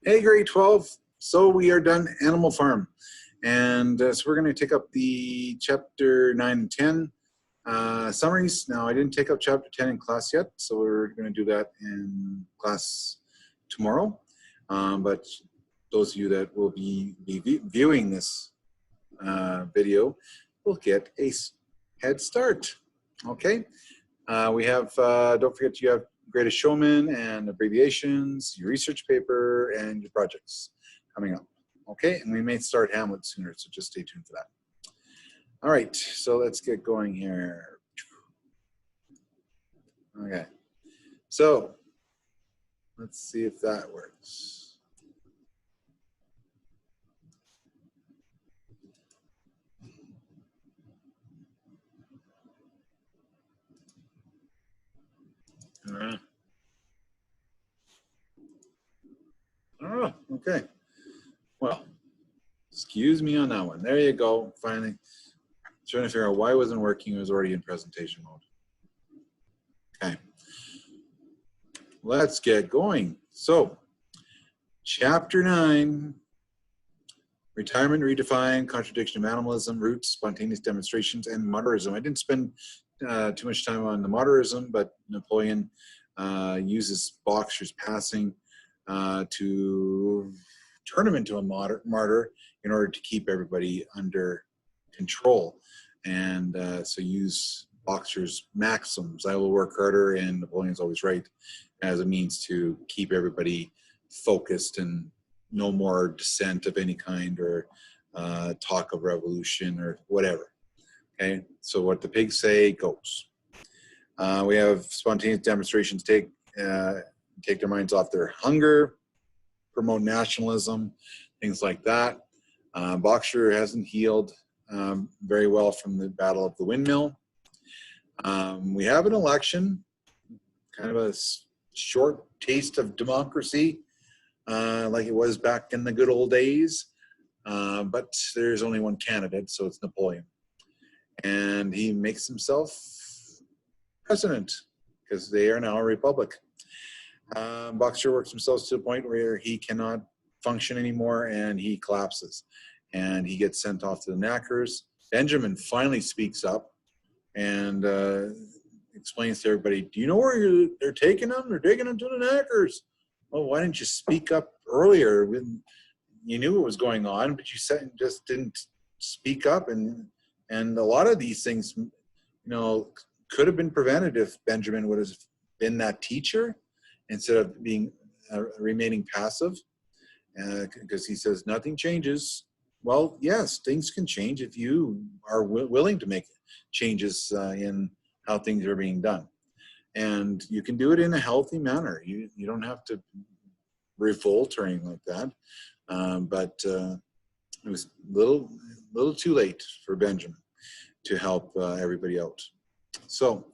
Hey, grade 12. So we are done Animal Farm. And so we're going to take up the chapter 9 and 10 summaries. Now, I didn't take up chapter 10 in class yet, so we're going to do that in class tomorrow. But those of you that will be viewing this video will get a head start. Okay. We have, don't forget you have Greatest Showman and abbreviations, your research paper, and your projects coming up. Okay, and we may start Hamlet sooner, so just stay tuned for that. All right, so let's get going here. Okay, so let's see if that works. All right. Oh, okay. Well, excuse me on that one. There you go. Finally, trying to figure out why it wasn't working. It was already in presentation mode. Okay. Let's get going. So, chapter 9, retirement, redefined, contradiction of animalism, roots, spontaneous demonstrations, and modernism. I didn't spend too much time on the modernism, but Napoleon uses Boxer's passing to turn him into a martyr in order to keep everybody under control. And so use Boxer's maxims, I will work harder and Napoleon's always right, as a means to keep everybody focused and no more dissent of any kind or talk of revolution or whatever. Okay, so what the pigs say goes. We have spontaneous demonstrations take their minds off their hunger, promote nationalism, things like that. Boxer hasn't healed very well from the Battle of the Windmill. We have an election, kind of a short taste of democracy, like it was back in the good old days. But there's only one candidate, so it's Napoleon. And he makes himself president because they are now a republic. Boxer works himself to the point where he cannot function anymore and he collapses. And he gets sent off to the knackers. Benjamin finally speaks up and explains to everybody, do you know where they're taking them? They're taking them to the knackers. Well, why didn't you speak up earlier when you knew what was going on, but you just didn't speak up? And a lot of these things, you know, could have been prevented if Benjamin would have been that teacher instead of being remaining passive, because he says nothing changes. Well, yes, things can change if you are willing to make changes in how things are being done, and you can do it in a healthy manner. You don't have to revolt or anything like that. But it was a little too late for Benjamin to help everybody out. So,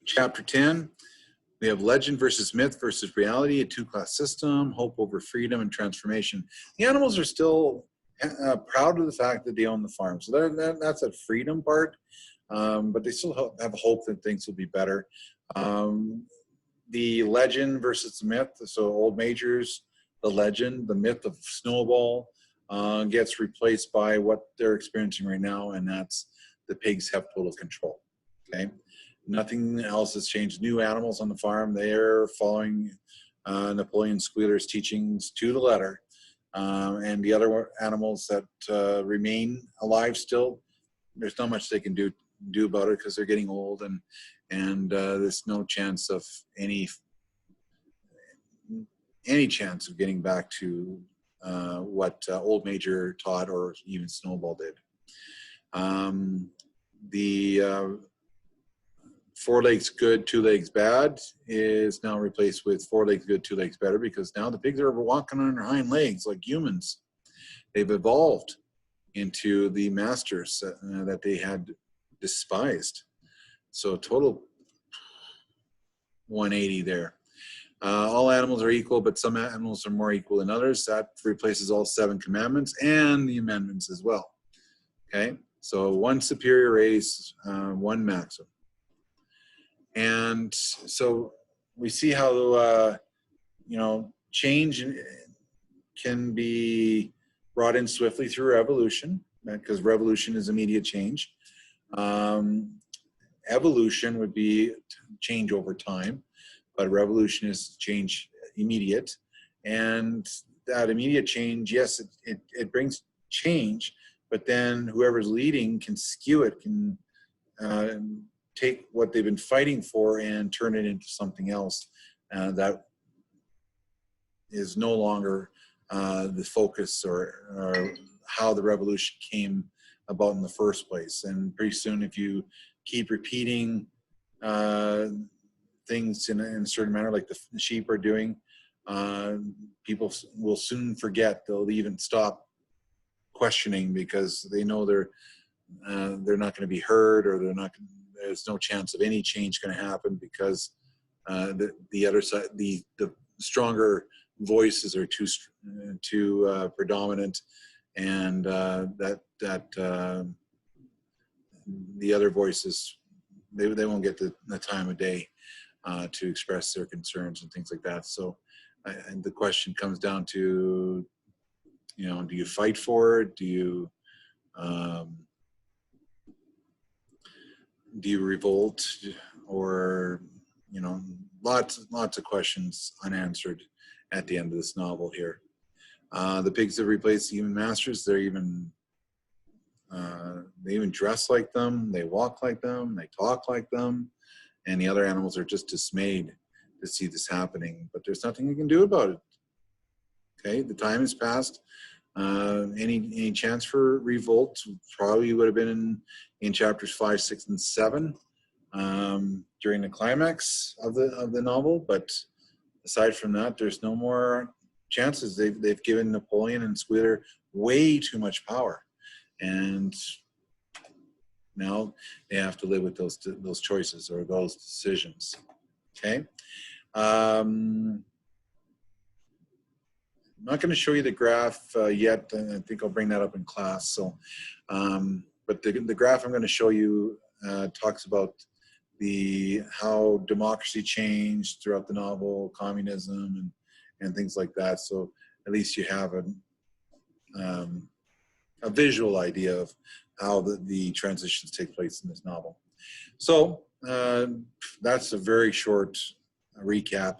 chapter 10, we have legend versus myth versus reality, a two-class system, hope over freedom and transformation. The animals are still proud of the fact that they own the farm. So that's a freedom part, but they still have hope that things will be better. The legend versus the myth, so old majors, the legend, the myth of Snowball gets replaced by what they're experiencing right now, and that's the pigs have total control. Okay, nothing else has changed. New animals on the farm, they're following Napoleon Squealer's teachings to the letter, and the other animals that remain alive still, there's not much they can do about it because they're getting old, and there's no chance of any chance of getting back to what Old Major taught or even Snowball did. The 4 legs good, 2 legs bad is now replaced with 4 legs good, 2 legs better, because now the pigs are walking on their hind legs like humans. They've evolved into the masters that they had despised. So total 180 there. All animals are equal, but some animals are more equal than others. That replaces all 7 commandments and the amendments as well. Okay, so 1 superior race, 1 maxim. And so we see how you know, change can be brought in swiftly through revolution, because revolution is immediate change. Evolution would be change over time, but revolution is change immediate. And that immediate change, yes, it brings change, but then whoever's leading can skew it, can take what they've been fighting for and turn it into something else that is no longer the focus or how the revolution came about in the first place. And pretty soon, if you keep repeating things in a certain manner, like the sheep are doing, people will soon forget. They'll even stop questioning because they know they're not going to be heard, or there's no chance of any change going to happen because the other side, the stronger voices are too predominant, and the other voices, they won't get the time of day to express their concerns and things like that. So and the question comes down to, you know, do you fight for it? Do you revolt? Or, you know, lots of questions unanswered at the end of this novel here. The pigs have replaced the human masters. They even dress like them, they walk like them, they talk like them, and the other animals are just dismayed to see this happening, but there's nothing you can do about it. Okay, the time has passed. Any chance for revolt probably would have been in chapters 5, 6, and 7 during the climax of the novel, but aside from that, there's no more chances. They've given Napoleon and Squealer way too much power, and now they have to live with those choices or those decisions. Okay. I'm not going to show you the graph yet. I think I'll bring that up in class. So, but the graph I'm going to show you talks about how democracy changed throughout the novel, communism, and things like that. So at least you have a visual idea of how the transitions take place in this novel. So that's a very short recap,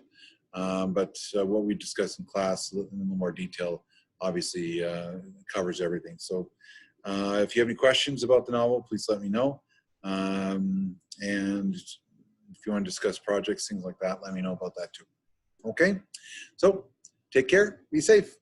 but what we discussed in class in a little more detail obviously covers everything. So if you have any questions about the novel, please let me know. And if you want to discuss projects, things like that, let me know about that too. Okay, so take care, be safe.